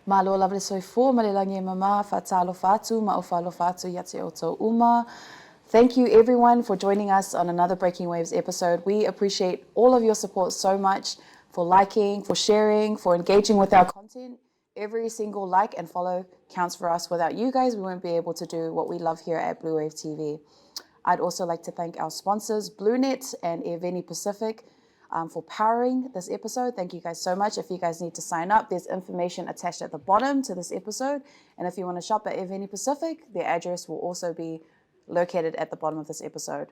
Malo lavle soifua, malilangi mama, fatalo fatu, maofalo fatu, yate oto uma. Thank you everyone for joining us on another Breaking Waves episode. We appreciate all of your support so much, for liking, for sharing, for engaging with our content. Every single like and follow counts for us. Without you guys, we won't be able to do what we love here at Bluwave TV. I'd also like to thank our sponsors, BlueNet and Eveni Pacific, for powering this episode. Thank you guys so much. If you guys need to sign up, there's information attached at the bottom to this episode. And if you want to shop at Eveni Pacific, their address will also be located at the bottom of this episode.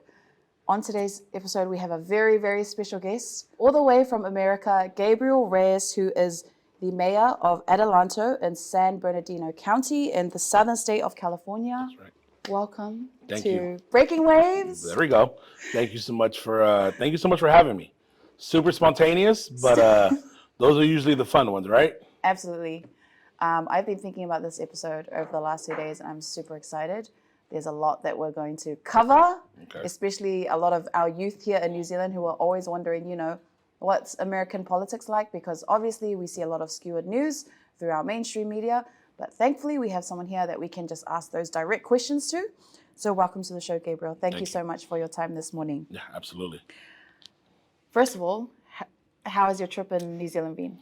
On today's episode, we have a very, very special guest, all the way from America, Gabriel Reyes, who is the mayor of Adelanto in San Bernardino County in the southern state of California. That's right. Welcome to Breaking Waves. There we go. Thank you so much for having me. Super spontaneous, but those are usually the fun ones, right? Absolutely. I've been thinking about this episode over the last 2 days, and I'm super excited. There's a lot that we're going to cover, especially a lot of our youth here in New Zealand who are always wondering, what's American politics like? Because obviously we see a lot of skewered news through our mainstream media, but thankfully we have someone here that we can just ask those direct questions to. So welcome to the show, Gabriel. Thank you so much for your time this morning. Yeah, absolutely. First of all, how has your trip in New Zealand been?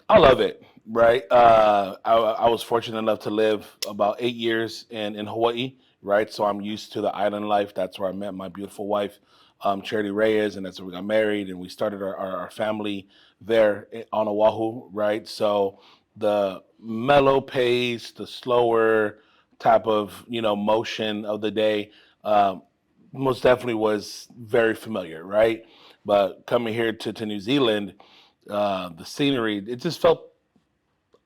I love it, right? I was fortunate enough to live about 8 years in Hawaii, right? So I'm used to the island life. That's where I met my beautiful wife, Gabriel Reyes, and that's where we got married, and we started our family there on Oahu, right? So the mellow pace, the slower type of, motion of the day, most definitely was very familiar, right? But coming here to New Zealand, the scenery, it just felt,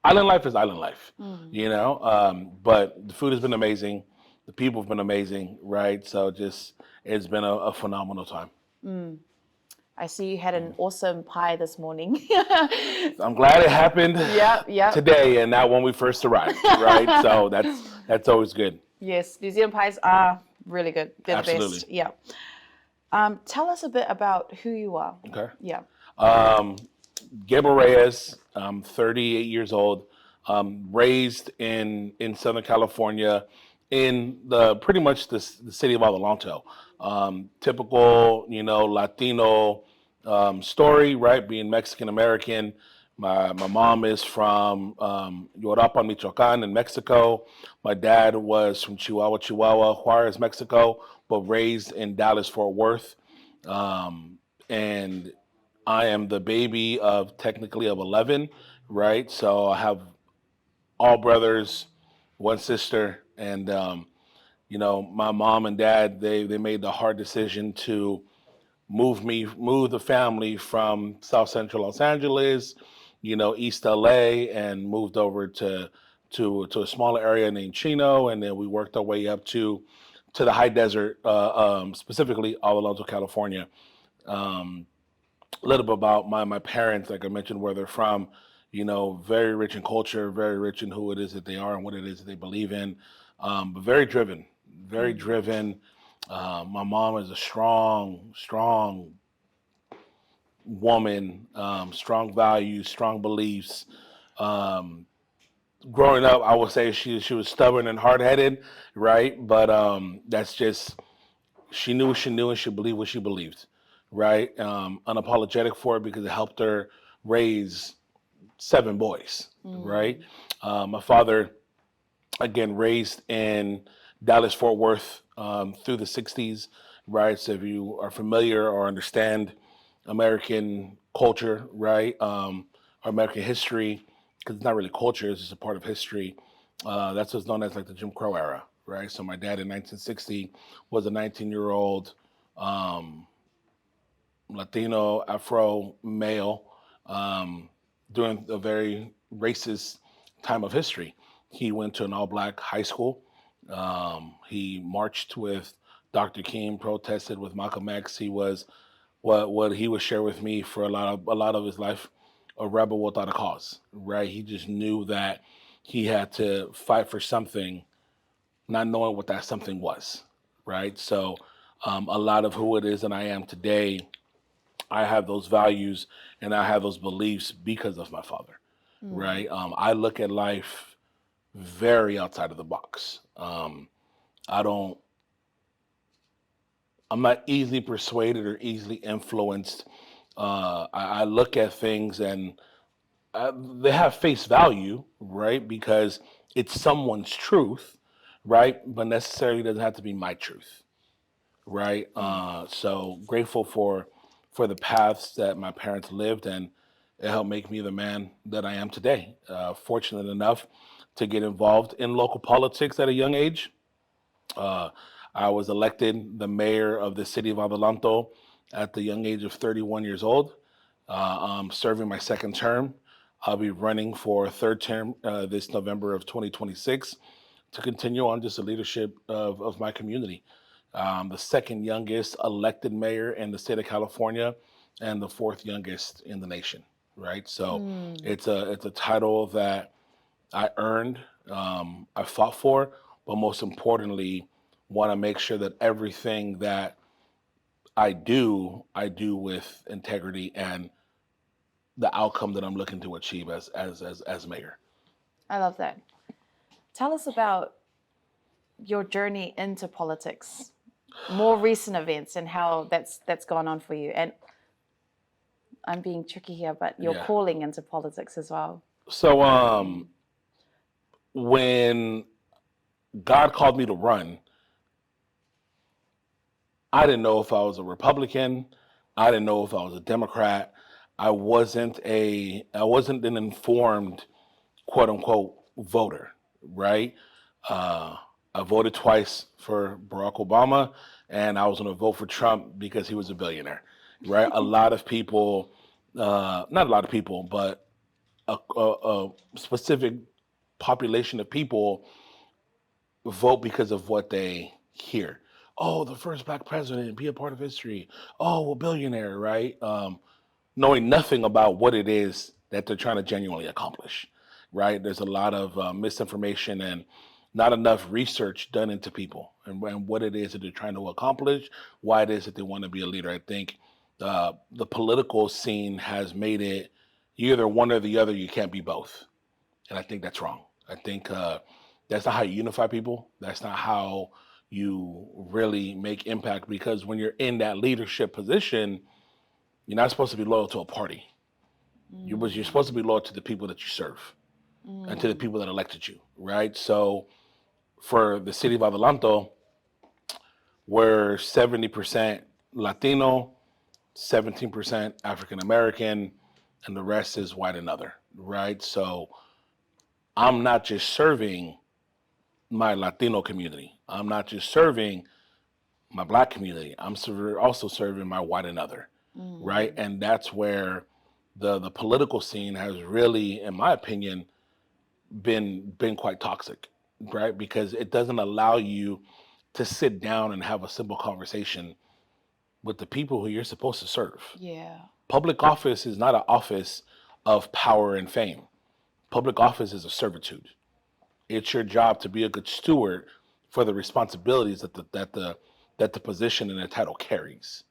island life is island life, but the food has been amazing. The people have been amazing, right? So it's been a phenomenal time. I see you had an awesome pie this morning. I'm glad it happened today and not when we first arrived, right? So that's always good. Yes, New Zealand pies are really good. They're Absolutely. the best. Yeah. Tell us a bit about who you are. Okay. Yeah. Gabriel Reyes, I'm 38 years old, raised in Southern California in pretty much the city of Adelanto. Typical, Latino story, right? Being Mexican-American. My mom is from Yorapan, Michoacan in Mexico. My dad was from Chihuahua, Juarez, Mexico, but raised in Dallas, Fort Worth. And I am the baby of 11, right? So I have all brothers, one sister, and my mom and dad, they made the hard decision to move the family from South Central Los Angeles, East LA, and moved over to a smaller area named Chino, and then we worked our way up to the high desert, specifically Adelanto, California. A little bit about my parents, like I mentioned, where they're from, very rich in culture, very rich in who it is that they are and what it is that they believe in, but very driven. My mom is a strong woman, strong values, strong beliefs. Growing up, I would say she was stubborn and hard-headed, right? But that's just, she knew what she knew and she believed what she believed, right? Unapologetic for it because it helped her raise 7 boys, right? My father, again, raised in Dallas, Fort Worth through the 60s, right? So if you are familiar or understand American culture, right, or American history, because it's not really culture, it's just a part of history, that's what's known as like the Jim Crow era, right? So my dad in 1960 was a 19-year-old Latino, Afro male during a very racist time of history. He went to an all-black high school. He marched with Dr. King, protested with Malcolm X. He was what he would share with me for a lot of his life, a rebel without a cause, right? He just knew that he had to fight for something, not knowing what that something was, right? So a lot of who it is that I am today, I have those values and I have those beliefs because of my father, right? I look at life very outside of the box. I don't, I'm not easily persuaded or easily influenced. I look at things and they have face value, right? Because it's someone's truth, right? But necessarily doesn't have to be my truth, right? So grateful for the paths that my parents lived, and it helped make me the man that I am today. Fortunate enough to get involved in local politics at a young age. Uh, I was elected the mayor of the city of Adelanto at the young age of 31 years old. I'm serving my second term. I'll be running for a third term this November of 2026 to continue on just the leadership of my community. The second youngest elected mayor in the state of California, and the fourth youngest in the nation. Right, so it's a title that I earned, I fought for, but most importantly, want to make sure that everything that I do with integrity and the outcome that I'm looking to achieve as mayor. I love that. Tell us about your journey into politics, more recent events, and how that's gone on for you. And I'm being tricky here, but your calling into politics as well. So, when God called me to run, I didn't know if I was a Republican. I didn't know if I was a Democrat. I wasn't an informed, quote unquote, voter, right? I voted twice for Barack Obama, and I was going to vote for Trump because he was a billionaire, right? A lot of people, not a lot of people, but a specific population of people vote because of what they hear. Oh, the first black president, be a part of history. Oh, a billionaire, right? Knowing nothing about what it is that they're trying to genuinely accomplish, right? There's a lot of misinformation and not enough research done into people and what it is that they're trying to accomplish, why it is that they want to be a leader. I think the political scene has made it you're either one or the other, you can't be both. And I think that's wrong. I think that's not how you unify people. That's not how you really make impact, because when you're in that leadership position, you're not supposed to be loyal to a party. You're supposed to be loyal to the people that you serve and to the people that elected you, right? So for the city of Adelanto, we're 70% Latino, 17% African American, and the rest is white and other, right? So I'm not just serving my Latino community. I'm not just serving my black community. I'm also serving my white and other, right? And that's where the political scene has really, in my opinion, been quite toxic, right? Because it doesn't allow you to sit down and have a simple conversation with the people who you're supposed to serve. Yeah. Public office is not an office of power and fame. Public office is a servitude. It's your job to be a good steward for the responsibilities that the position and the title carries.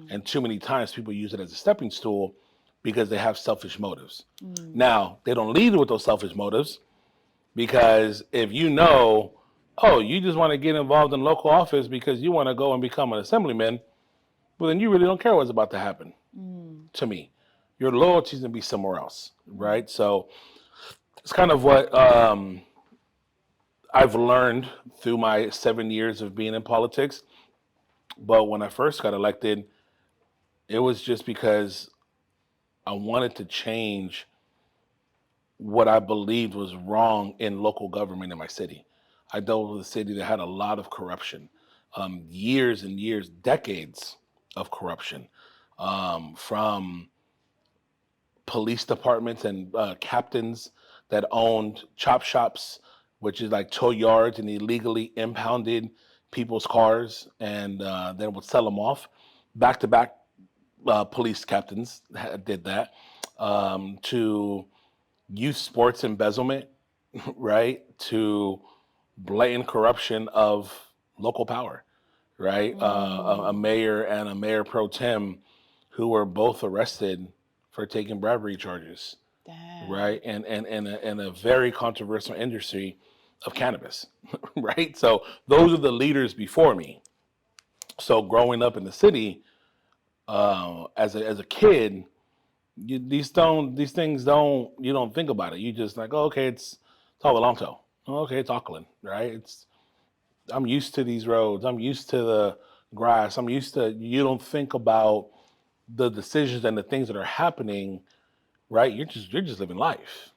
And too many times people use it as a stepping stool because they have selfish motives. Now, they don't lead with those selfish motives, because if you know, oh, you just want to get involved in local office because you want to go and become an assemblyman, well, then you really don't care what's about to happen to me. Your loyalty's going to be somewhere else, right? So it's kind of what I've learned through my 7 years of being in politics. But when I first got elected, it was just because I wanted to change what I believed was wrong in local government in my city. I dealt with a city that had a lot of corruption, years and years, decades of corruption, from police departments and captains that owned chop shops, which is like tow yards, and illegally impounded people's cars and then would sell them off. Back to back police captains did that, to youth sports embezzlement, right? To blatant corruption of local power, right? A mayor and a mayor pro tem who were both arrested for taking bribery charges, right? And in a very controversial industry of cannabis, right? So those are the leaders before me. So growing up in the city, as a kid, these things you don't think about it. You just like, oh, okay, it's Adelanto. Oh, okay, it's Auckland, right? I'm used to these roads. I'm used to the grass. You don't think about the decisions and the things that are happening, right? You're just living life,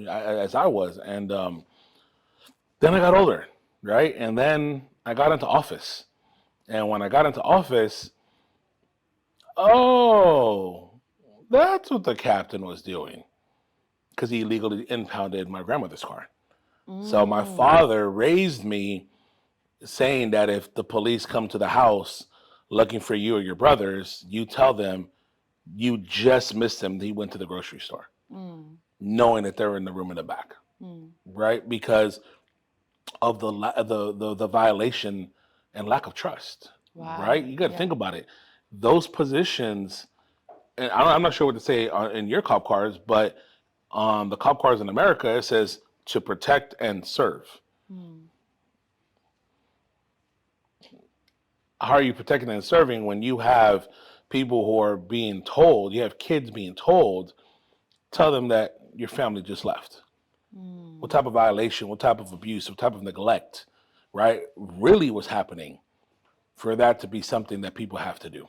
as I was. And then I got older, right? And then I got into office. And when I got into office, oh, that's what the captain was doing, because he illegally impounded my grandmother's car. So my father raised me saying that if the police come to the house looking for you or your brothers, you tell them you just missed him. He went to the grocery store, knowing that they're in the room in the back, right? Because of the violation and lack of trust, right? You got to think about it. Those positions, and I'm not sure what to say in your cop cars, but on the cop cars in America, it says to protect and serve. How are you protecting and serving when you have people who are being told, you have kids being told, tell them that your family just left? What type of violation, what type of abuse, what type of neglect, right, really was happening for that to be something that people have to do,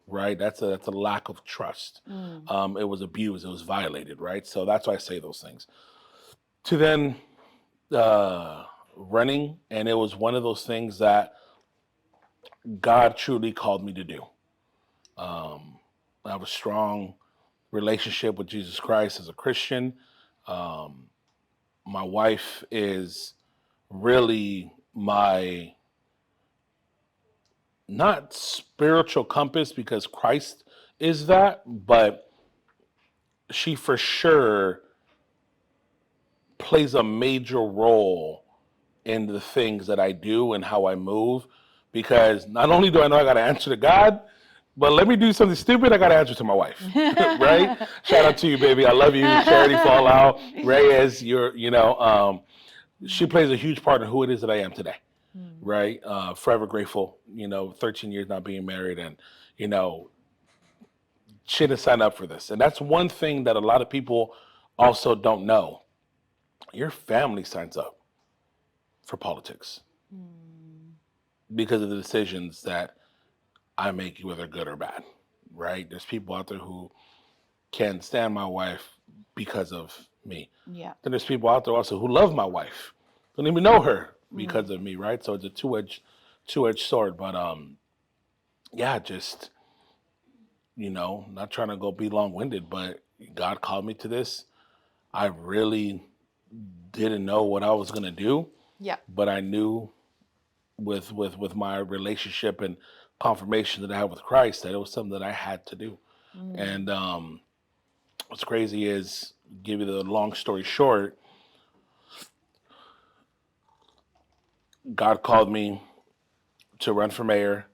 right? That's a lack of trust. It was abused, it was violated, right? So that's why I say those things. To then running, and it was one of those things that God truly called me to do. I have a strong relationship with Jesus Christ as a Christian. My wife is really my, not spiritual compass, because Christ is that, but she for sure plays a major role in the things that I do and how I move, because not only do I know I got to answer to God, but let me do something stupid, I got to answer to my wife, right? Shout out to you, baby. I love you. Charity Fallout, Reyes, she plays a huge part in who it is that I am today, right? Forever grateful, 13 years not being married, and, she didn't sign up for this. And that's one thing that a lot of people also don't know. Your family signs up for politics because of the decisions that I make, whether good or bad, right? There's people out there who can't stand my wife because of me. Yeah. Then there's people out there also who love my wife, don't even know her because of me, right? So it's a two-edged sword. But just, not trying to go be long-winded, but God called me to this. I really didn't know what I was gonna do. Yeah. But I knew with my relationship and confirmation that I have with Christ that it was something that I had to do. And what's crazy is, give you the long story short, God called me to run for mayor.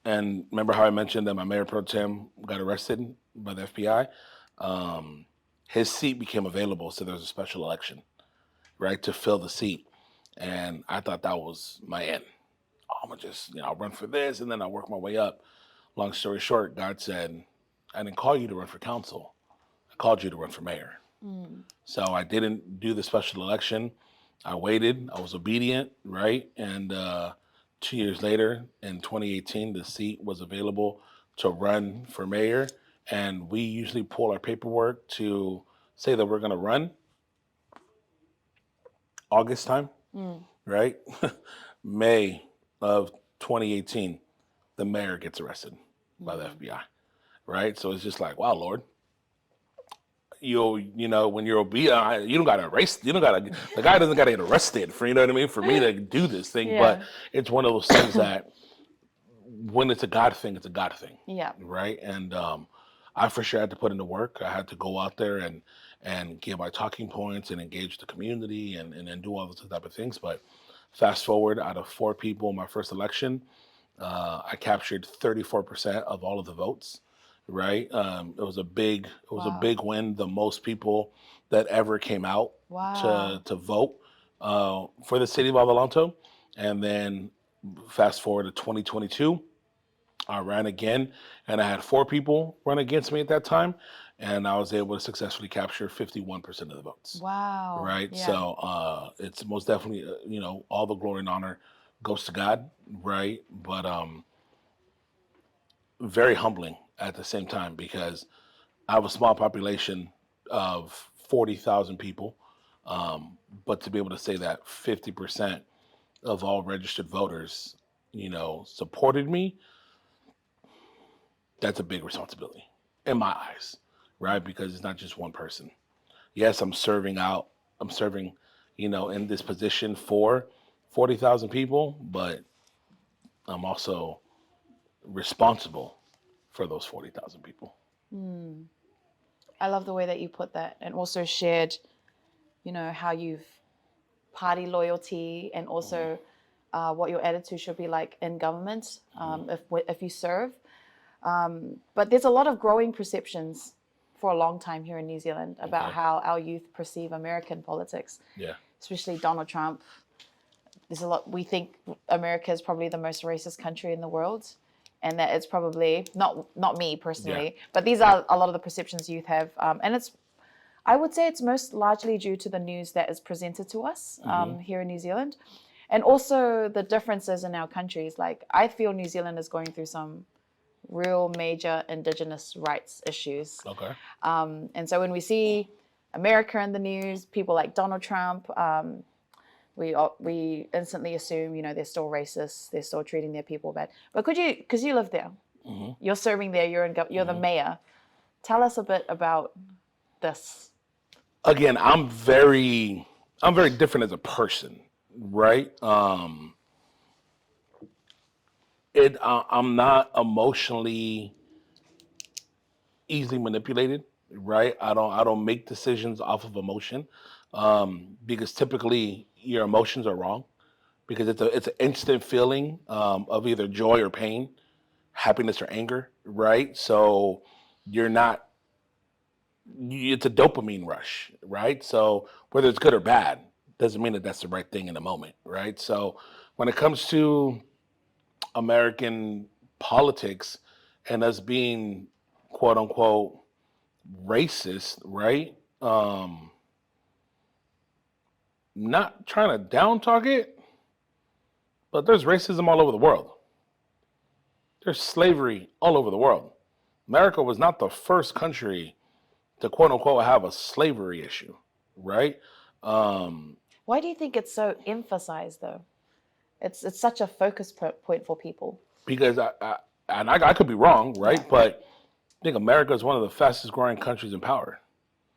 And remember how I mentioned that my mayor pro tem got arrested by the FBI? His seat became available, so there was a special election, right, to fill the seat. And I thought that was my end. I'm gonna just, I'll run for this and then I'll work my way up. Long story short, God said, I didn't call you to run for council. I called you to run for mayor. So I didn't do the special election. I waited. I was obedient, right? And 2 years later, in 2018, the seat was available to run for mayor. And we usually pull our paperwork to say that we're going to run August time, right? May of 2018, the mayor gets arrested by the FBI, right? So it's just like, wow, Lord. When you're obedient, you don't gotta arrest. The guy doesn't gotta get arrested for, for me to do this thing. Yeah. But it's one of those things that when it's a God thing, it's a God thing. Yeah. Right. And I for sure had to put in the work. I had to go out there and give my talking points and engage the community and do all those type of things. But fast forward, out of 4 people in my first election, I captured 34% of all of the votes. right? It was a big Wow. win. The most people that ever came out Wow. to vote for the city of Adelanto. And then fast forward to 2022, I ran again, and I had 4 people run against me at that time, and I was able to successfully capture 51% of the votes. Wow. Right, Yeah. so it's most definitely all the glory and honor goes to God, right? But very humbling at the same time because I have a small population of 40,000 people, but to be able to say that 50% of all registered voters, supported me, that's a big responsibility in my eyes, right? Because it's not just one person. Yes, I'm serving, in this position for 40,000 people, but I'm also responsible for those 40,000 people. I love the way that you put that, and also shared, how you've party loyalty, and also what your attitude should be like in government, if you serve. But there's a lot of growing perceptions for a long time here in New Zealand about Okay. how our youth perceive American politics, Yeah. especially Donald Trump. There's a lot. We think America is probably the most racist country in the world, and that it's probably not me personally, but these are a lot of the perceptions youth have, and I would say it's most largely due to the news that is presented to us here in New Zealand, and also the differences in our countries. Like, I feel New Zealand is going through some real major Indigenous rights issues. Okay. And so when we see America in the news, people like Donald Trump, we instantly assume, they're still racist, they're still treating their people bad. But because you live there, you're serving there, you're the mayor. Tell us a bit about this. Again, I'm very different as a person, right? I'm not emotionally easily manipulated, right? I don't make decisions off of emotion, because typically your emotions are wrong, because it's an instant feeling of either joy or pain, happiness or anger, right? So you're not. It's a dopamine rush, right? So whether it's good or bad doesn't mean that that's the right thing in the moment, right? So when it comes to American politics and us being quote unquote racist, right? Not trying to down talk it, but there's racism all over the world. There's slavery all over the world. America was not the first country to quote unquote have a slavery issue, right? Why do you think it's so emphasized, though? It's such a focus point for people. Because I could be wrong, right? But I think America is one of the fastest growing countries in power.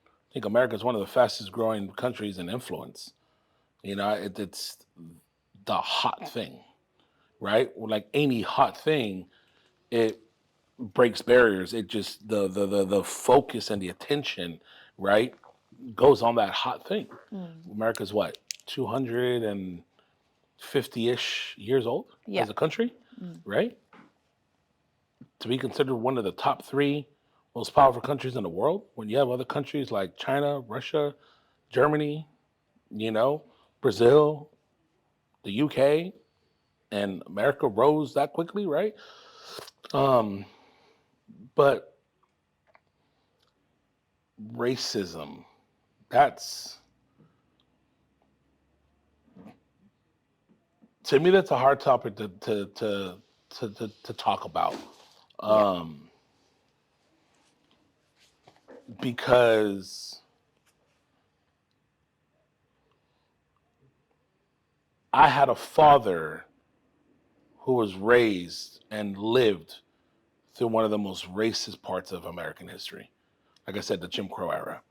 I think America is one of the fastest growing countries in influence. It's the hot thing, right? Like any hot thing, it breaks barriers. It just the focus and the attention, right, goes on that hot thing. America's what, 250-ish years old as a country, right? To be considered one of the top 3 most powerful countries in the world, when you have other countries like China, Russia, Germany, Brazil, the UK, and America rose that quickly, right? But racism, that's to me, that's a hard topic to talk about, because I had a father who was raised and lived through one of the most racist parts of American history. Like I said, the Jim Crow era.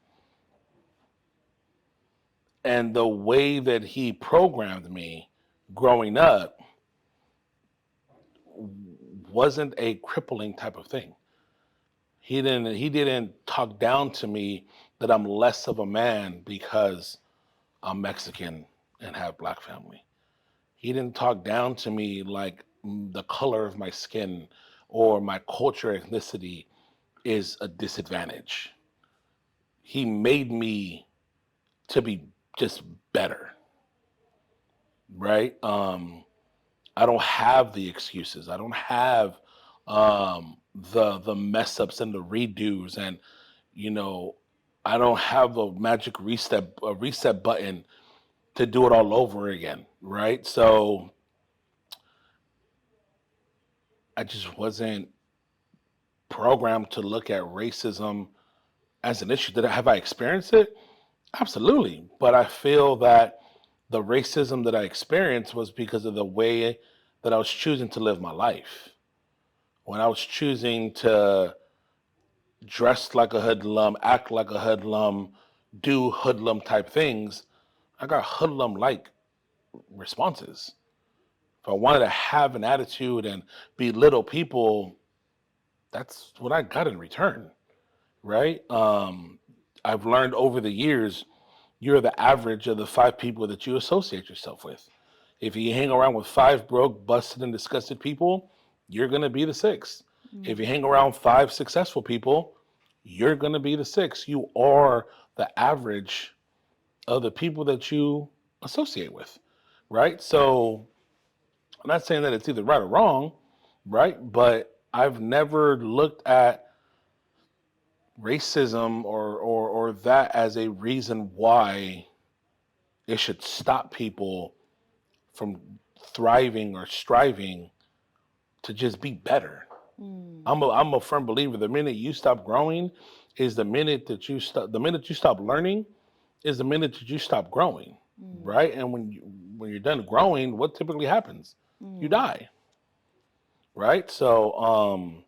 And the way that he programmed me growing up wasn't a crippling type of thing. He didn't talk down to me that I'm less of a man because I'm Mexican and have black family. He didn't talk down to me like the color of my skin or my culture, ethnicity is a disadvantage. He made me to be just better, right? I don't have the excuses. I don't have the mess ups and the redos, and you know, I don't have a magic reset button to do it all over again, right? So I just wasn't programmed to look at racism as an issue. Have I experienced it? Absolutely. But I feel that the racism that I experienced was because of the way that I was choosing to live my life. When I was choosing to dress like a hoodlum, act like a hoodlum, do hoodlum type things, I got hoodlum like responses. If I wanted to have an attitude and belittle people, that's what I got in return, right? I've learned over the years, you're the average of the 5 people that you associate yourself with. If you hang around with 5 broke, busted, and disgusted people, you're going to be the 6th. If you hang around 5 successful people, you're going to be the 6th. You are the average of the people that you associate with, right? So I'm not saying that it's either right or wrong, right? But I've never looked at racism or that as a reason why it should stop people from thriving or striving to just be better. I'm a firm believer. The minute you stop growing is the minute that you stop. The minute you stop learning is the minute that you stop growing, right? And when you're done growing, what typically happens? You die, right? So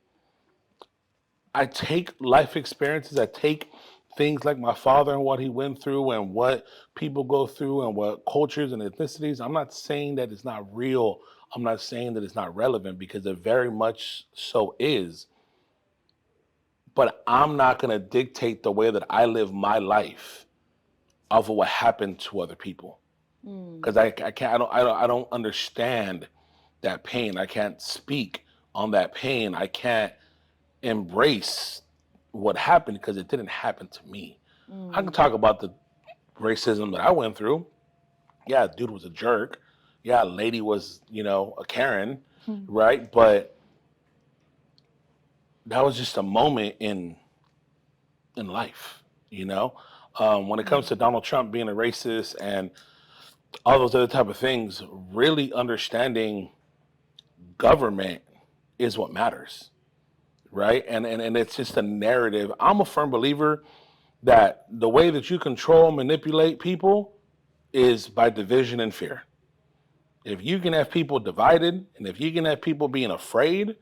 I take life experiences. I take things like my father and what he went through and what people go through and what cultures and ethnicities. I'm not saying that it's not real. I'm not saying that it's not relevant, because it very much so is. But I'm not going to dictate the way that I live my life off of what happened to other people, because I can't. I don't understand that pain. I can't speak on that pain. I can't embrace what happened because it didn't happen to me. I can talk about the racism that I went through. Yeah, dude was a jerk. Yeah, lady was, a Karen, right? But that was just a moment in life, When it comes to Donald Trump being a racist and all those other type of things, really understanding government is what matters, right? And it's just a narrative. I'm a firm believer that the way that you control, manipulate people is by division and fear. If you can have people divided and if you can have people being afraid,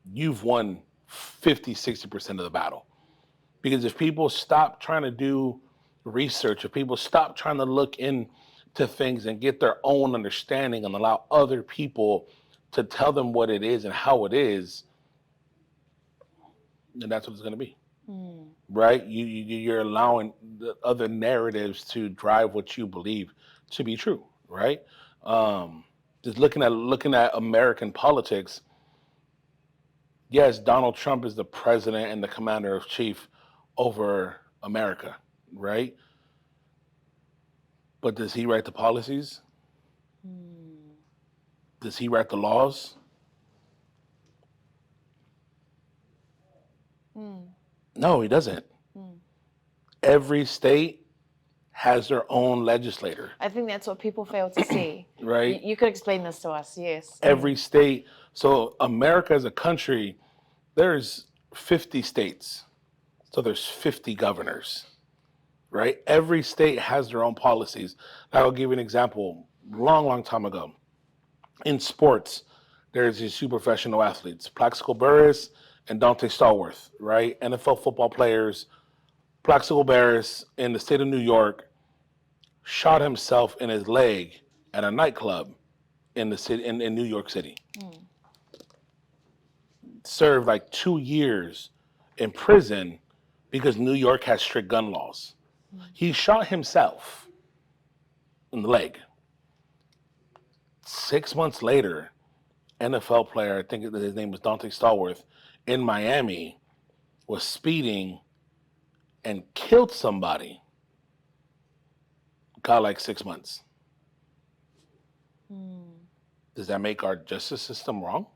you've won 50-60% of the battle. Because if people stop trying to do research, if people stop trying to look into things and get their own understanding and allow other people to tell them what it is and how it is, then that's what it's going to be. Right? You're allowing the other narratives to drive what you believe to be true, right? Just looking at American politics, yes, Donald Trump is the president and the commander in chief over America, right? But does he write the policies? Does he write the laws? No, he doesn't. Every state has their own legislator. I think that's what people fail to see. Right? You could explain this to us, yes. Every state. So America as a country, there's 50 states. So there's 50 governors, right? Every state has their own policies. I'll give you an example. Long time ago, in sports, there's these super professional athletes, Plaxico Burress and Dante Stallworth, right? NFL football players. Plaxico Burress in the state of New York shot himself in his leg at a nightclub in the city in New York City. Served like 2 years in prison because New York has strict gun laws. He shot himself in the leg. 6 months later, NFL player, I think his name was Dante Stallworth, in Miami, was speeding and killed somebody, got like 6 months. Does that make our justice system wrong?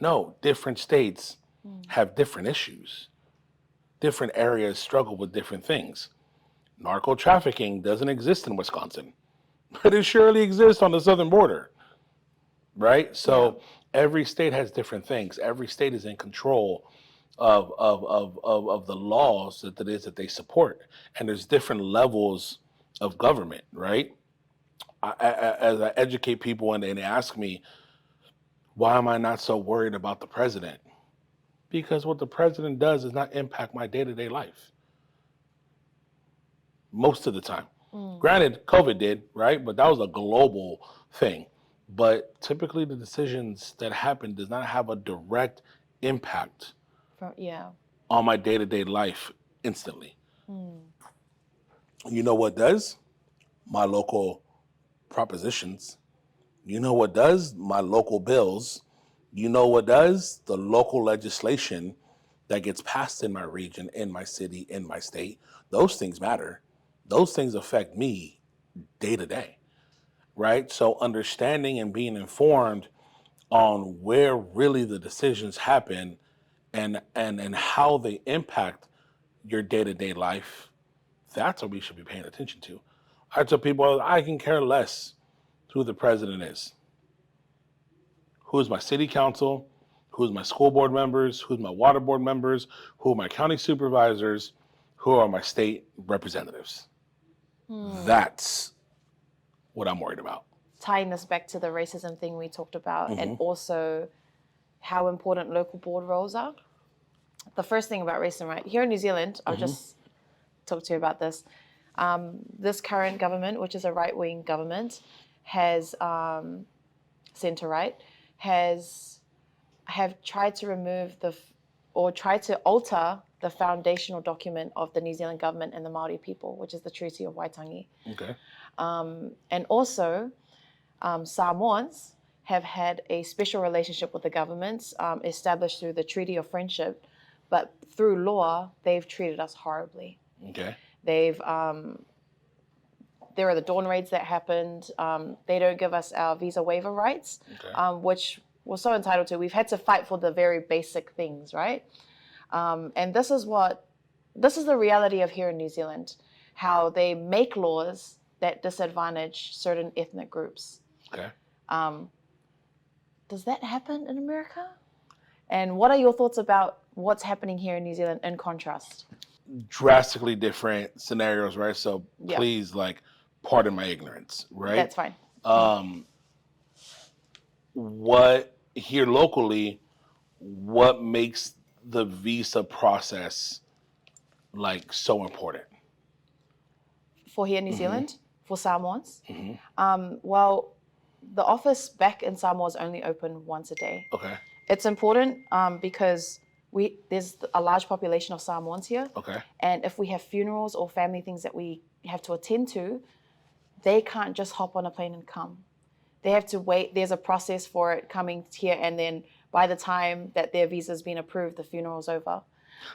No, different states have different issues. Different areas struggle with different things. Narco trafficking doesn't exist in Wisconsin, but it surely exists on the southern border, right? So every state has different things. Every state is in control of the laws that it is that they support. And there's different levels of government, right? As I educate people and they ask me, why am I not so worried about the president? Because what the president does does not impact my day-to-day life. Most of the time. Granted, COVID did, right? But that was a global thing. But typically the decisions that happen does not have a direct impact on my day-to-day life instantly. You know what does? My local propositions. You know what does? My local bills. You know what does? The local legislation that gets passed in my region, in my city, in my state. Those things matter. Those things affect me day to day, right? So understanding and being informed on where really the decisions happen and how they impact your day-to-day life, that's what we should be paying attention to. I tell people, I can care less who the president is. Who's my city council? Who's my school board members? Who's my water board members? Who are my county supervisors? Who are my state representatives? That's what I'm worried about. Tying this back to the racism thing we talked about, and also how important local board roles are. The first thing about racism, right? Here in New Zealand, I'll just talk to you about this. This current government, which is a right-wing government, has centre-right, have tried to remove tried to alter the foundational document of the New Zealand government and the Māori people, which is the Treaty of Waitangi. Okay. And also, Samoans have had a special relationship with the government established through the Treaty of Friendship, but through law, they've treated us horribly. Okay. There are the dawn raids that happened. They don't give us our visa waiver rights, which we're so entitled to. We've had to fight for the very basic things, right? And this is the reality of here in New Zealand, how they make laws that disadvantage certain ethnic groups. Okay. Does that happen in America? And what are your thoughts about what's happening here in New Zealand in contrast? Drastically different scenarios, right? So please, pardon my ignorance, right? That's fine. What here locally, what makes the visa process so important? For here in New Zealand, for Samoans? Well, the office back in Samoa is only open once a day. Okay. It's important because there's a large population of Samoans here. Okay. And if we have funerals or family things that we have to attend to, they can't just hop on a plane and come. They have to wait. There's a process for it coming here, and then by the time that their visa's been approved, the funeral's over.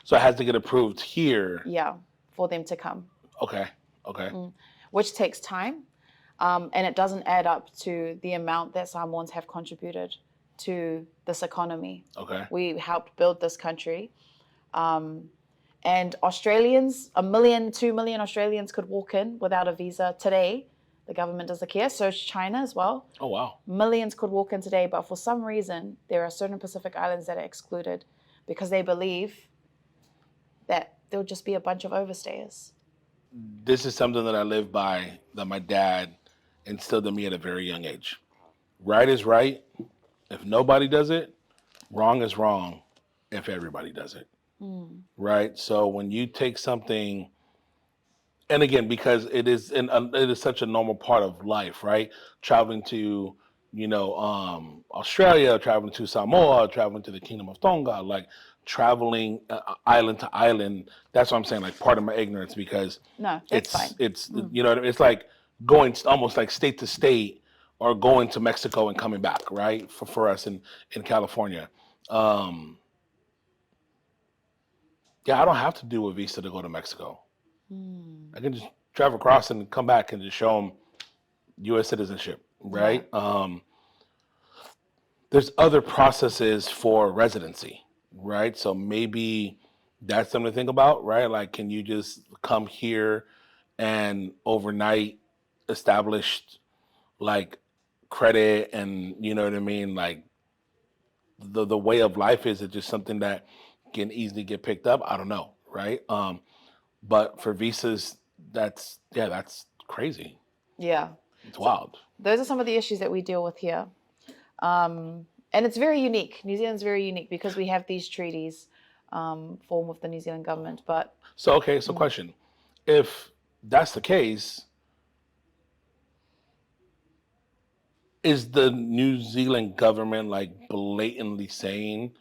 So it has to get approved here? Yeah, for them to come. Okay. Which takes time, and it doesn't add up to the amount that Samoans have contributed to this economy. Okay. We helped build this country. And Australians, 1 million, 2 million Australians could walk in without a visa today. The government doesn't care. So is China as well. Oh, wow. Millions could walk in today, but for some reason, there are certain Pacific Islands that are excluded because they believe that there'll just be a bunch of overstayers. This is something that I live by, that my dad instilled in me at a very young age. Right is right if nobody does it. Wrong is wrong if everybody does it. Right? So when you take something, and again, because it is such a normal part of life, right? Traveling to, Australia, traveling to Samoa, traveling to the Kingdom of Tonga, traveling island to island. That's what I'm saying, pardon my ignorance, because no, it's fine. It's it's like going almost like state to state, or going to Mexico and coming back, right? For us in California. Yeah, I don't have to do a visa to go to Mexico. I can just drive across and come back and just show them U.S. citizenship, right? There's other processes for residency, right? So maybe that's something to think about, right? Like, can you just come here and overnight established like credit and you know what I mean? Like the way of life is it just something that can easily get picked up? I don't know, right? But for visas, that's crazy. Yeah. It's wild. Those are some of the issues that we deal with here. And it's very unique. New Zealand's very unique because we have these treaties formed with the New Zealand government. But so question. If that's the case, is the New Zealand government like blatantly saying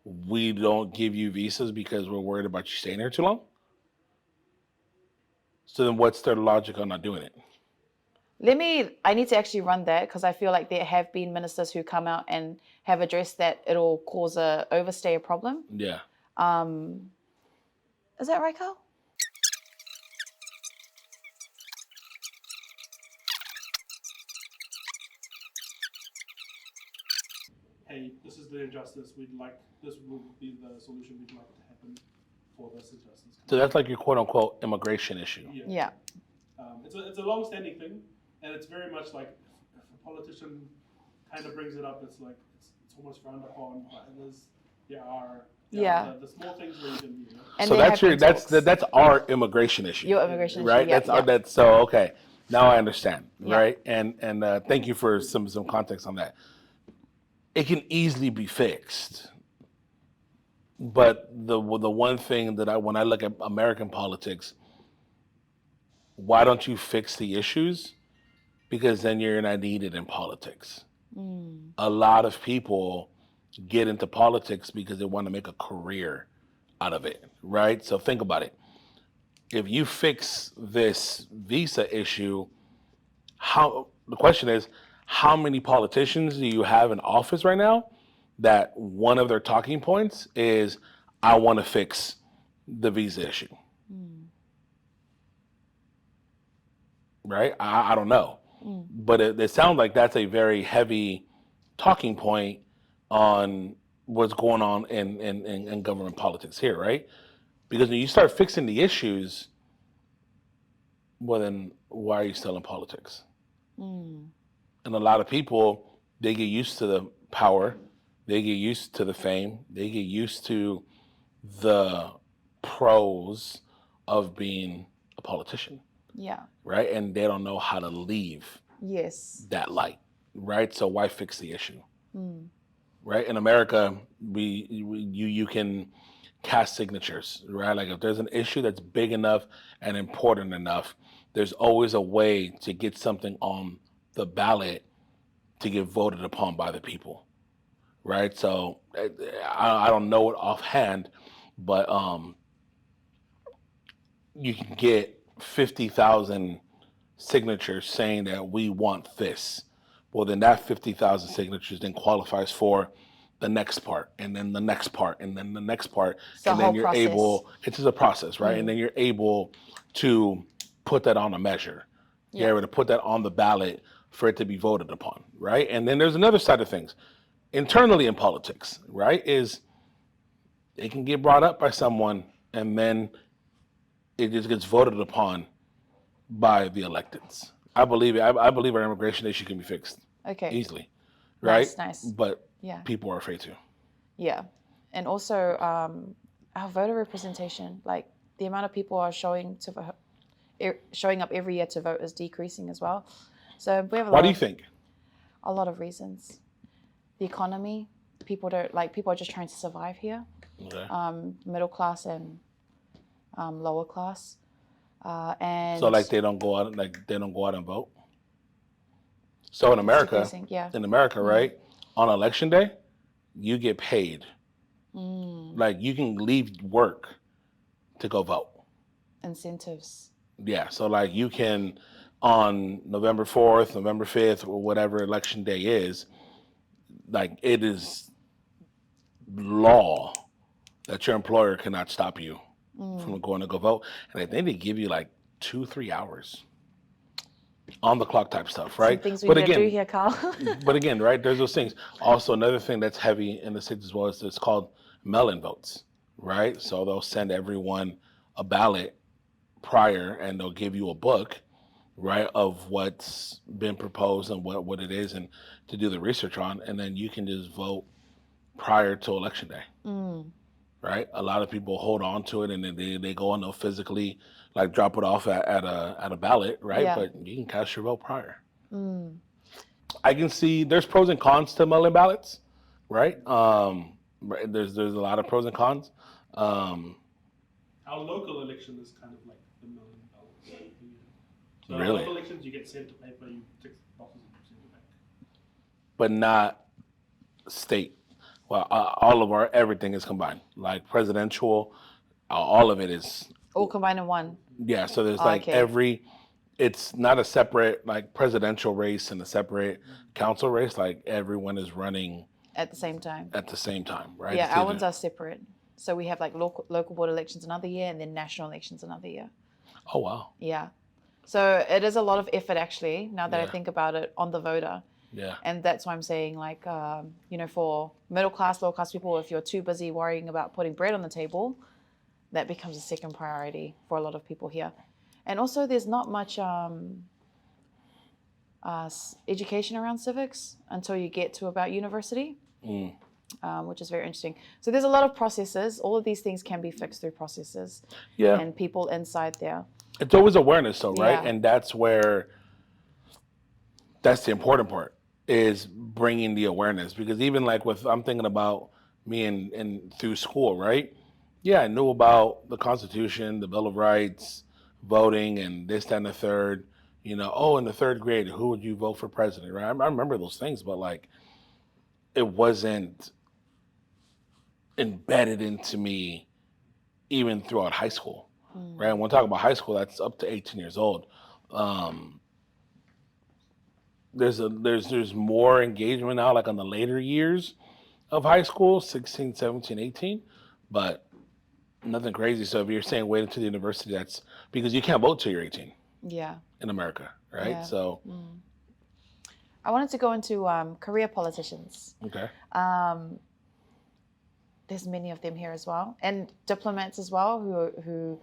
we don't give you visas because we're worried about you staying here too long? So then what's their logic on not doing it? I need to actually run that because I feel like there have been ministers who come out and have addressed that it'll cause a overstay problem. Yeah. Is that right, Karl? Hey, this is the injustice. This will be the solution we'd like to happen for this injustice. So that's like your quote unquote immigration issue. Yeah. It's a long-standing thing, and it's very much like if a politician kind of brings it up, it's like it's almost frowned upon. But there are the small things where you can. And so that's our immigration issue. Your immigration issue, right? Yeah, That's so okay. Now I understand, right? And thank you for some context on that. It can easily be fixed, but the one thing that when I look at American politics, why don't you fix the issues? Because then you're not needed in politics. A lot of people get into politics because they want to make a career out of it, right? So think about it. If you fix this visa issue, the question is, how many politicians do you have in office right now that one of their talking points is, I want to fix the visa issue? Right? I don't know. But it sounds like that's a very heavy talking point on what's going on in government politics here, right? Because when you start fixing the issues, well, then why are you still in politics? And a lot of people, they get used to the power, they get used to the fame, they get used to the pros of being a politician. Yeah. Right? And they don't know how to leave that light. Right? So why fix the issue? Right? In America, you can cast signatures, right? Like if there's an issue that's big enough and important enough, there's always a way to get something on the ballot to get voted upon by the people, right? So I don't know it offhand, but you can get 50,000 signatures saying that we want this. Well, then that 50,000 signatures then qualifies for the next part, and then the next part, and then the next part, and then you're able. It's just a process, right? And then you're able to put that on a measure. You're able to put that on the ballot for it to be voted upon, right? And then there's another side of things. Internally in politics, right, is it can get brought up by someone and then it just gets voted upon by the electeds. I believe our immigration issue can be fixed easily, right? Nice. But people are afraid to. Yeah. And also our voter representation, like the amount of people are showing up every year to vote is decreasing as well. So we have Why do you think? A lot of reasons. The economy, people are just trying to survive here. Okay. Middle class and lower class. And so like they don't go out and vote. So in America, right, on election day, you get paid. Like you can leave work to go vote. Incentives. Yeah, so like you can on November 4th, November 5th, or whatever election day is, like it is law that your employer cannot stop you from going to go vote. And I think they give you like 2-3 hours on the clock type stuff, right? Some things we need to do here, Karl. But again, right, there's those things. Also, another thing that's heavy in the States as well is it's called mail-in votes, right? So they'll send everyone a ballot prior, and they'll give you a book, right, of what's been proposed and what it is, and to do the research on, and then you can just vote prior to election day, right? A lot of people hold on to it, and then they go and they'll physically like drop it off at a ballot, right? Yeah. But you can cast your vote prior. I can see there's pros and cons to mail-in ballots, right? There's a lot of pros and cons. Our local election is kind of like the mail-in ballot. So Really? local elections, you get sent a paper, you tick boxes and send it back. But not state. Well, all of our everything is combined. Like presidential, all of it is. All combined in one. Yeah, so there's like it's not a separate like presidential race and a separate council race. Like everyone is running At the same time. Right? Yeah, our ones are separate. So we have like local board elections another year and then national elections another year. Oh, wow. Yeah. So it is a lot of effort actually, now that I Yeah. think about it, on the voter. Yeah. And that's why I'm saying like, for middle class, low class people, if you're too busy worrying about putting bread on the table, that becomes a second priority for a lot of people here. And also there's not much education around civics until you get to about university, which is very interesting. So there's a lot of processes. All of these things can be fixed through processes and people inside there. It's always awareness though, right? Yeah. And that's the important part, is bringing the awareness. Because even like I'm thinking about me and through school, right? Yeah, I knew about the Constitution, the Bill of Rights, voting, and this, that, and the third. In the third grade, who would you vote for president, right? I remember those things, but like, it wasn't embedded into me even throughout high school, right? When we talk about high school, that's up to 18 years old. There's more engagement now, like on the later years of high school, 16, 17, 18, but nothing crazy. So if you're saying wait until the university, that's because you can't vote till you're 18 in America, right? Yeah. So I wanted to go into career politicians. okay. There's many of them here as well, and diplomats as well, who,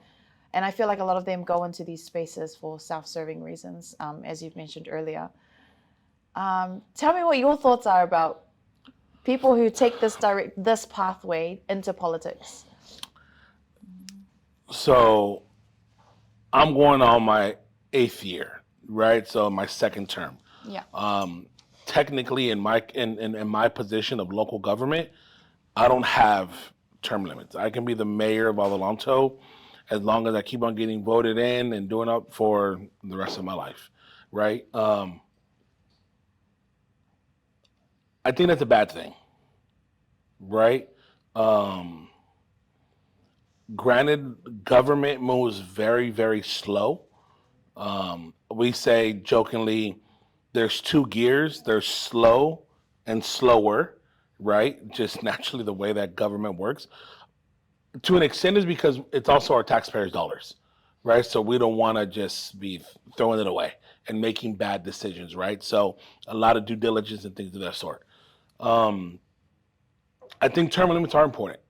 and I feel like a lot of them go into these spaces for self-serving reasons, as you've mentioned earlier. Tell me what your thoughts are about people who take this pathway into politics. So I'm going on my 8th year, right? So my second term. Yeah. Technically, in my position of local government, I don't have term limits. I can be the mayor of Adelanto as long as I keep on getting voted in and doing up for the rest of my life, right? I think that's a bad thing, right? Granted, government moves very, very slow. We say jokingly, there's 2 gears. There's slow and slower, right? Just naturally the way that government works. To an extent is because it's also our taxpayers' dollars, right? So we don't want to just be throwing it away and making bad decisions, right? So a lot of due diligence and things of that sort. I think term limits are important.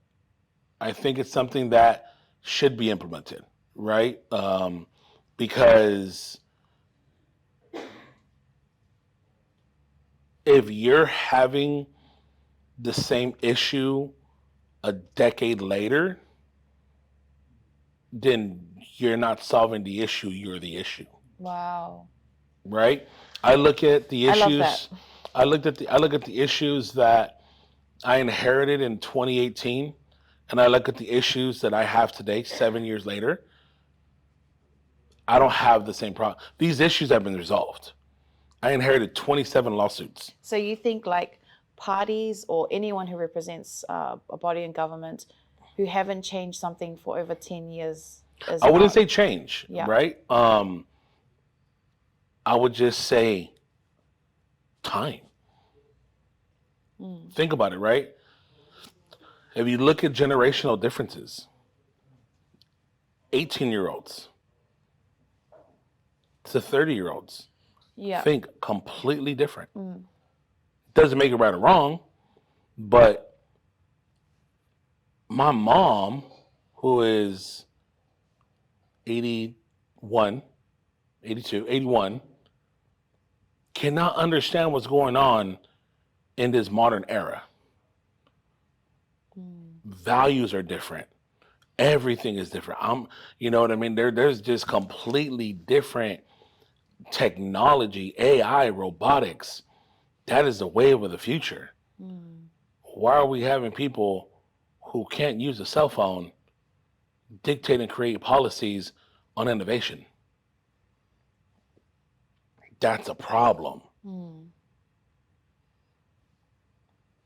I think it's something that should be implemented, right? Because if you're having the same issue a decade later, then you're not solving the issue, you're the issue. Wow. Right? I look at the issues. I love that. I look at the issues that I inherited in 2018, and I look at the issues that I have today, 7 years later. I don't have the same problem. These issues have been resolved. I inherited 27 lawsuits. So you think like parties or anyone who represents a body in government who haven't changed something for over 10 years is I wouldn't say change, Yeah. right? I would just say time. Think about it, right? If you look at generational differences, 18-year-olds to 30-year-olds think completely different. Doesn't make it right or wrong, but my mom, who is 81, cannot understand what's going on in this modern era. Values are different. Everything is different. You know what I mean? There's just completely different technology, AI, robotics. That is the wave of the future. Why are we having people who can't use a cell phone dictate and create policies on innovation? That's a problem.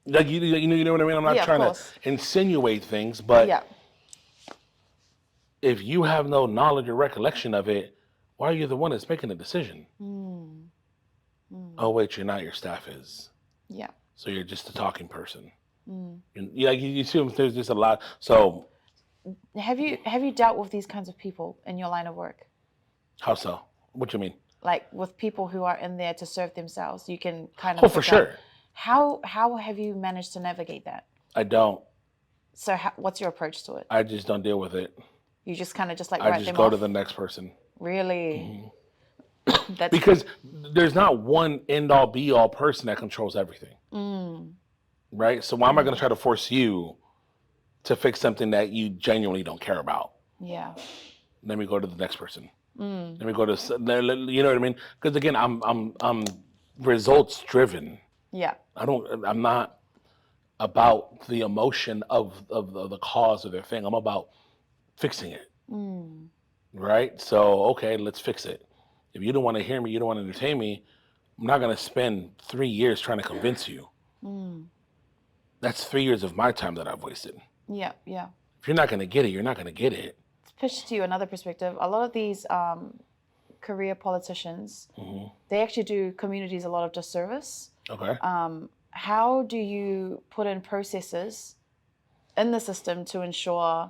Like you know what I mean? I'm not trying to insinuate things, but if you have no knowledge or recollection of it, why are you the one that's making the decision? Oh wait, you're not. Your staff is. Yeah. So you're just a talking person. You see, there's just a lot. So, have you dealt with these kinds of people in your line of work? How so? What do you mean? Like with people who are in there to serve themselves, you can kind of. Oh, for sure. How have you managed to navigate that? I don't. So what's your approach to it? I just don't deal with it. You just kind of just like I write just them go off? to the next person. Really? That's because there's not one end-all be-all person that controls everything. Right? So why am I going to try to force you to fix something that you genuinely don't care about? Yeah. Let me go to the next person. Let me go to, you know what I mean? Because again, I'm results driven. Yeah. I'm not about the emotion of the cause of their thing. I'm about fixing it. Right? So, okay, let's fix it. If you don't want to hear me, you don't want to entertain me, I'm not going to spend 3 years trying to convince you. That's 3 years of my time that I've wasted. Yeah, yeah. If you're not going to get it, you're not going to get it. To push to you another perspective, a lot of these career politicians, they actually do communities a lot of disservice. Okay. How do you put in processes in the system to ensure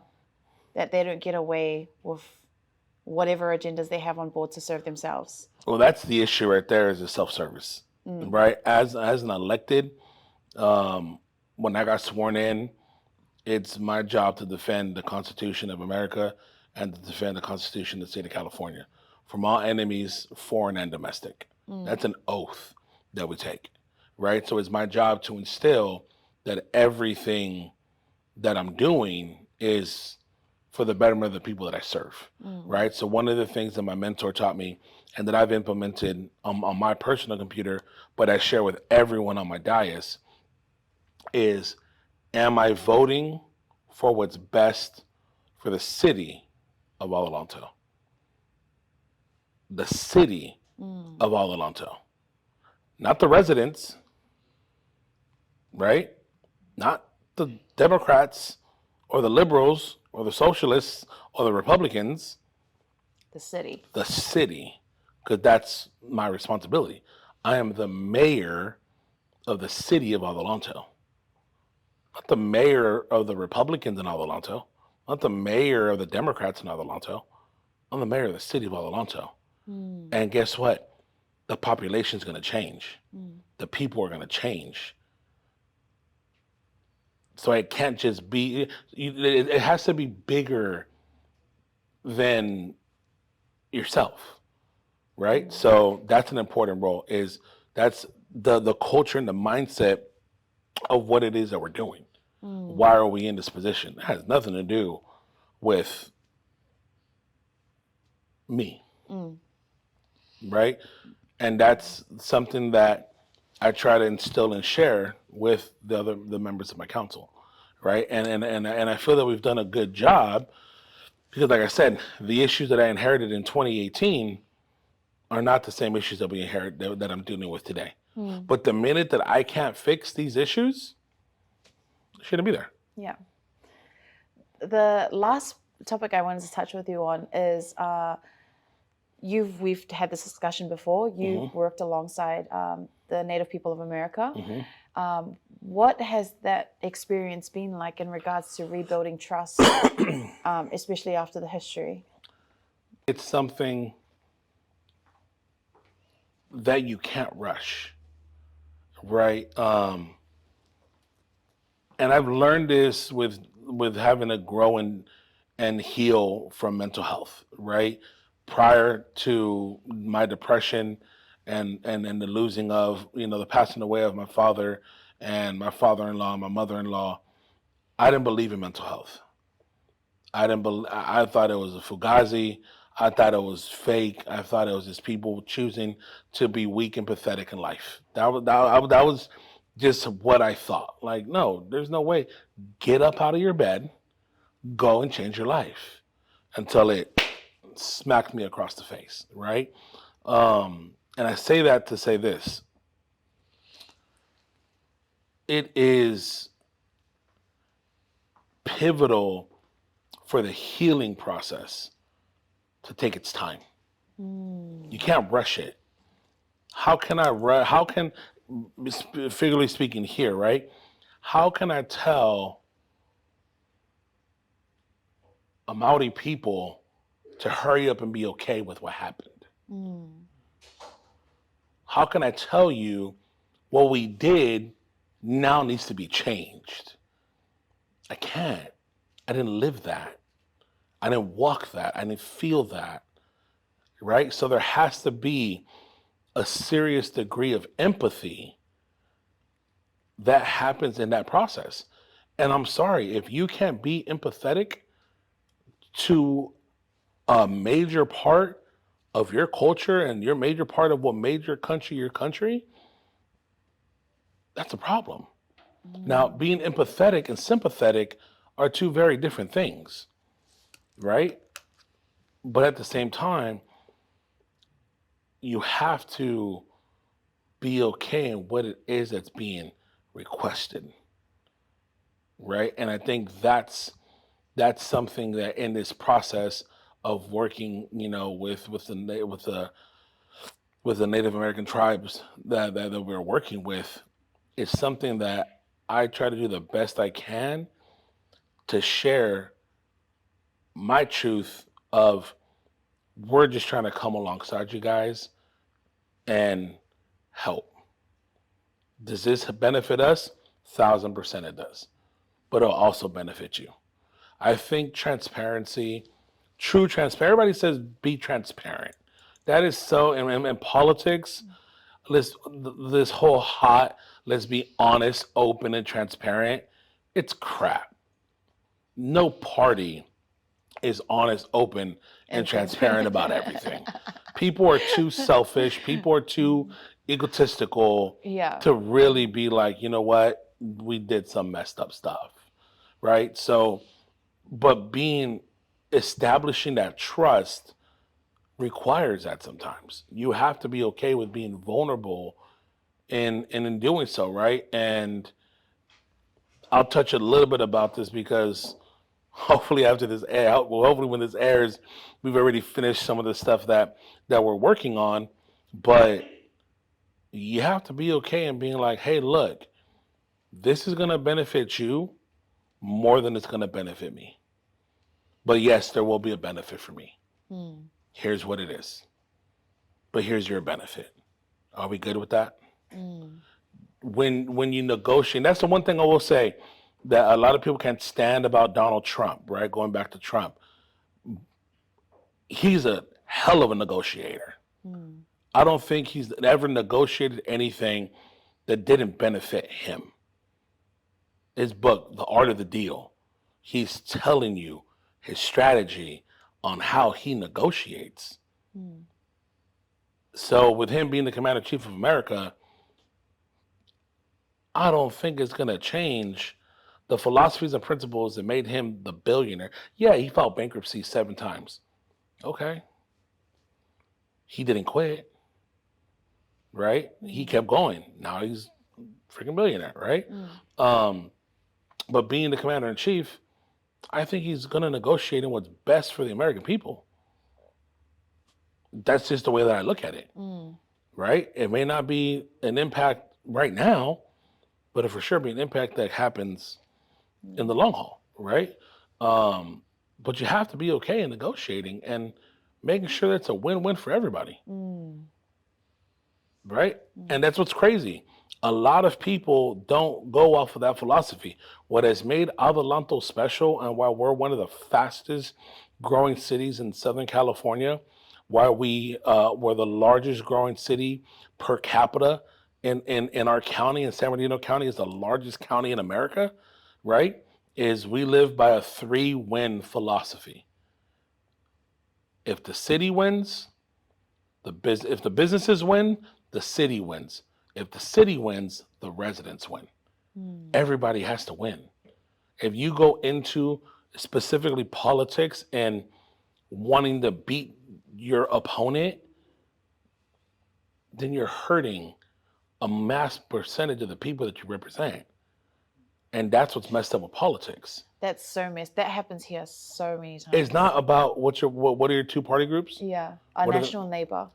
that they don't get away with whatever agendas they have on board to serve themselves? Well, that's the issue right there, is the self-service, right? As an elected, when I got sworn in, it's my job to defend the Constitution of America and to defend the Constitution of the state of California from all enemies, foreign and domestic. That's an oath that we take, right? So it's my job to instill that everything that I'm doing is for the betterment of the people that I serve, right? So one of the things that my mentor taught me and that I've implemented on my personal computer, but I share with everyone on my dais, is, am I voting for what's best for the city of Adelanto? The city of Adelanto. Not the residents, right? Not the Democrats or the liberals or the socialists or the Republicans. The city. The city, because that's my responsibility. I am the mayor of the city of Adelanto. Not the mayor of the Republicans in Adelanto. Not the mayor of the Democrats in Adelanto. I'm the mayor of the city of Adelanto. And guess what? The population's going to change. The people are going to change. So it can't just be, it has to be bigger than yourself, right? So that's an important role, that's the culture and the mindset of what it is that we're doing. Why are we in this position? It has nothing to do with me, right? And that's something that I try to instill and share with the members of my council, right? And I feel that we've done a good job because, like I said, the issues that I inherited in 2018 are not the same issues that we inherit that I'm dealing with today. But the minute that I can't fix these issues, I shouldn't be there. Yeah. The last topic I wanted to touch with you on is we've had this discussion before. You've worked alongside the Native people of America. What has that experience been like in regards to rebuilding trust, especially after the history? It's something that you can't rush, right? And I've learned this with having to grow and heal from mental health, right? Prior to my depression and the losing of, the passing away of my father and my father-in-law, my mother-in-law, I didn't believe in mental health. I thought it was a fugazi. I thought it was fake. I thought it was just people choosing to be weak and pathetic in life. That was just what I thought. Like, no, there's no way. Get up out of your bed, go and change your life, until it smacked me across the face, right? And I say that to say this. It is pivotal for the healing process to take its time. You can't rush it. How can, figuratively speaking here, right? How can I tell a Maori people to hurry up and be okay with what happened? How can I tell you what we did now needs to be changed? I can't. I didn't live that. I didn't walk that. I didn't feel that, right? So there has to be a serious degree of empathy that happens in that process. And I'm sorry, if you can't be empathetic to a major part of your culture and your major part of what made your country, that's a problem. Now, being empathetic and sympathetic are two very different things, right? But at the same time, you have to be okay in what it is that's being requested, right? And I think that's something that in this process of working, with the Native American tribes that we're working with, is something that I try to do the best I can to share my truth of, we're just trying to come alongside you guys and help. Does this benefit us? 1,000% it does. But it'll also benefit you. I think transparency, true transparency, everybody says be transparent. That is so, in politics, this whole let's be honest, open, and transparent, it's crap. No party is honest, open, and transparent about everything. People are too selfish. People are too egotistical to really be like, you know what, we did some messed up stuff, right? So, but establishing that trust requires that sometimes. You have to be okay with being vulnerable in doing so, right? And I'll touch a little bit about this because hopefully hopefully when this airs, we've already finished some of the stuff that we're working on. But you have to be okay in being like, hey, look, this is going to benefit you more than it's going to benefit me. But yes, there will be a benefit for me. Here's what it is. But here's your benefit. Are we good with that? When you negotiate, that's the one thing I will say that a lot of people can't stand about Donald Trump, right? Going back to Trump. He's a hell of a negotiator. I don't think he's ever negotiated anything that didn't benefit him. His book, The Art of the Deal, he's telling you his strategy on how he negotiates. So with him being the Commander-in-Chief of America, I don't think it's going to change the philosophies and principles that made him the billionaire. Yeah, he filed bankruptcy 7 times. Okay. He didn't quit, right? He kept going. Now he's a freaking billionaire, right? But being the Commander-in-Chief, I think he's going to negotiate in what's best for the American people. That's just the way that I look at it, right? It may not be an impact right now, but it for sure be an impact that happens in the long haul, right? But you have to be okay in negotiating and making sure that it's a win-win for everybody, right? And that's what's crazy. A lot of people don't go off of that philosophy. What has made Adelanto special, and why we're one of the fastest growing cities in Southern California, why we were the largest growing city per capita in our county, in San Bernardino County is the largest county in America, right? Is we live by a 3-win philosophy. If the city wins, if the businesses win, the city wins. If the city wins, the residents win. Everybody has to win. If you go into specifically politics and wanting to beat your opponent, then you're hurting a mass percentage of the people that you represent. And that's what's messed up with politics. That's so messed. That happens here so many times. It's not about what are your 2 party groups? Yeah, our National and Labour.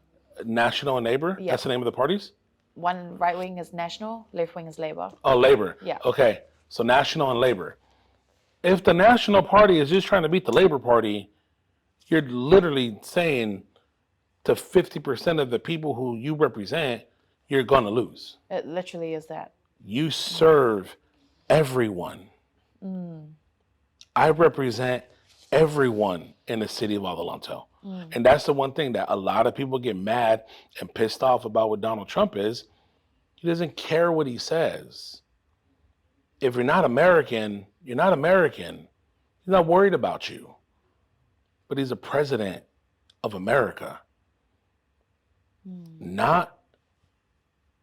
National and Labour? Yeah. That's the name of the parties? One right wing is National, left wing is Labour. Oh, Labour. Yeah. Okay, so National and Labour. If the National Party is just trying to beat the Labour Party, you're literally saying to 50% of the people who you represent, you're going to lose. It literally is that. You serve everyone. I represent everyone in the city of Adelanto. And that's the one thing that a lot of people get mad and pissed off about with Donald Trump is he doesn't care what he says. If you're not American, you're not American. He's not worried about you. But he's a president of America. Not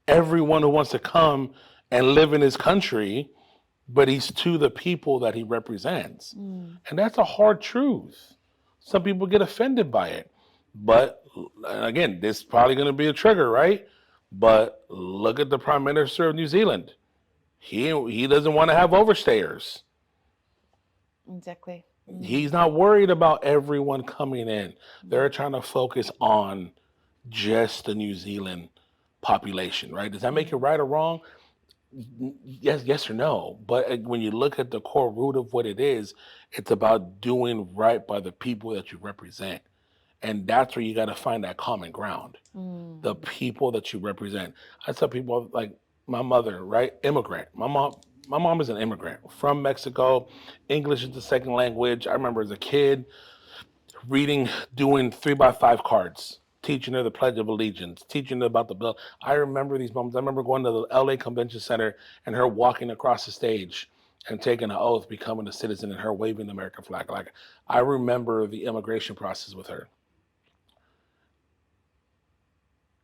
everyone who wants to come and live in his country, but he's to the people that he represents. And that's a hard truth. Some people get offended by it. But again, this is probably going to be a trigger, right? But look at the Prime Minister of New Zealand. He doesn't want to have overstayers. Exactly. He's not worried about everyone coming in. They're trying to focus on just the New Zealand population, right? Does that make it right or wrong? Yes or no. But when you look at the core root of what it is, it's about doing right by the people that you represent. And that's where you got to find that common ground. The people that you represent. I tell people, like my mother, right? Immigrant. My mom is an immigrant from Mexico. English is the second language. I remember as a kid doing 3x5 cards, teaching her the Pledge of Allegiance, teaching her about the bill. I remember these moments. I remember going to the LA Convention Center and her walking across the stage and taking an oath, becoming a citizen, and her waving the American flag. Like, I remember the immigration process with her.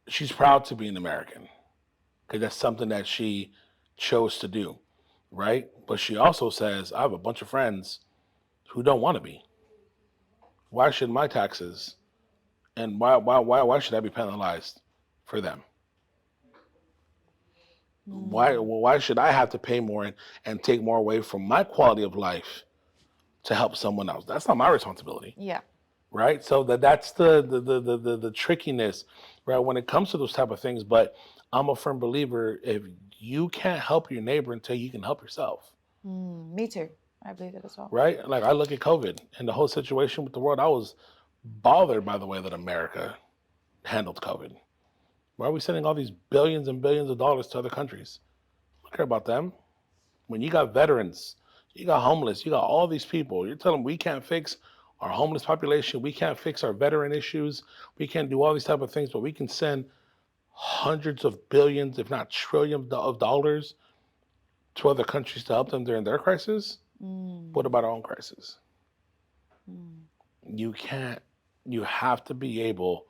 She's proud to be an American because that's something that she chose to do, right? But she also says, I have a bunch of friends who don't want to be. Why should my taxes and why should I be penalized for them? Why should I have to pay more and take more away from my quality of life to help someone else? That's not my responsibility. Yeah. Right? So that's the trickiness, right, when it comes to those type of things. But I'm a firm believer, if you can't help your neighbor until you can help yourself. Me too. I believe that as well. Right? Like, I look at COVID and the whole situation with the world. I was bothered by the way that America handled COVID. Why are we sending all these billions and billions of dollars to other countries? I don't care about them. When you got veterans, you got homeless, you got all these people. You're telling them we can't fix our homeless population, we can't fix our veteran issues, we can't do all these type of things, but we can send hundreds of billions, if not trillions of dollars to other countries to help them during their crisis? What about our own crisis? You can't. You have to be able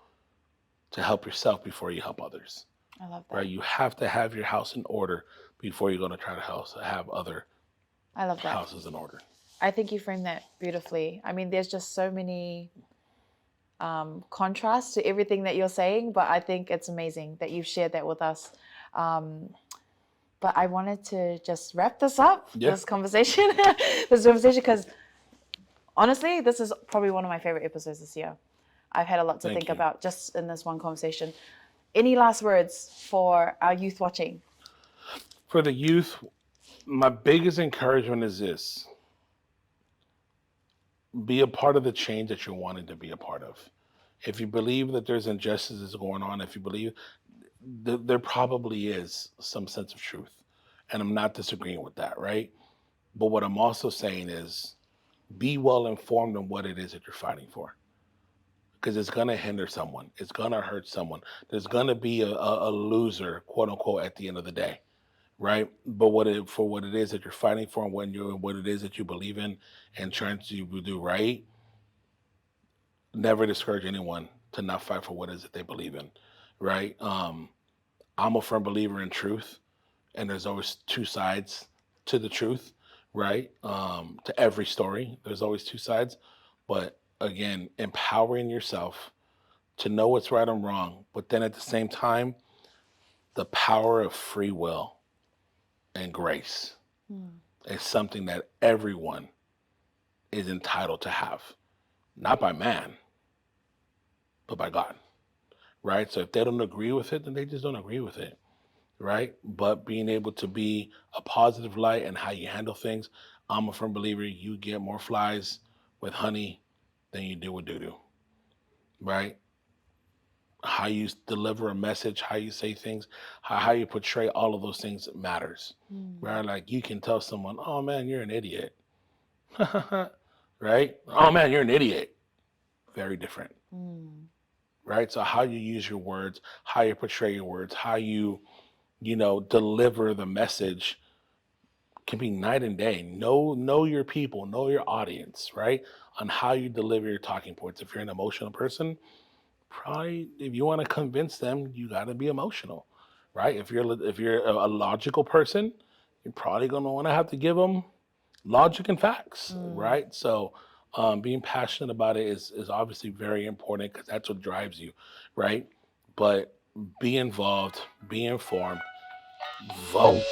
to help yourself before you help others. I love that. Right? You have to have your house in order before you're going to try to have other I love that. houses in order. I think you framed that beautifully. I mean, there's just so many contrasts to everything that you're saying, but I think it's amazing that you've shared that with us. But I wanted to just wrap this up, this conversation, because honestly, this is probably one of my favorite episodes this year. I've had a lot to think about just in this one conversation. Any last words for our youth watching? For the youth, My biggest encouragement is this: be a part of the change that you're wanting to be a part of. If you believe that there's injustices going on, if you believe there probably is some sense of truth, and I'm not disagreeing with that, right? But what I'm also saying is be well informed on what it is that you're fighting for, because it's going to hinder someone, it's going to hurt someone, there's going to be a loser, quote unquote, at the end of the day, right? But what it is that you're fighting for, and what it is that you believe in and trying to do right, never discourage anyone to not fight for what it is that they believe in, right? I'm a firm believer in truth, and there's always two sides to the truth, right? To every story, there's always two sides. But again, empowering yourself to know what's right and wrong, but then at the same time, the power of free will and grace is something that everyone is entitled to have, not by man, but by God, right? So if they don't agree with it, then they just don't agree with it, right? But being able to be a positive light and how you handle things, I'm a firm believer you get more flies with honey than you do with doo-doo, right? How you deliver a message, how you say things, how you portray all of those things matters, right? Like you can tell someone, oh man, you're an idiot, right? Oh man, you're an idiot. Very different, right? So how you use your words, how you portray your words, how you deliver the message can be night and day. Know your people, know your audience, right? On how you deliver your talking points. If you're an emotional person, probably if you want to convince them, you got to be emotional, right? If you're a logical person, you're probably going to want to have to give them logic and facts, right? So being passionate about it is obviously very important, because that's what drives you, right? But be involved, be informed, vote.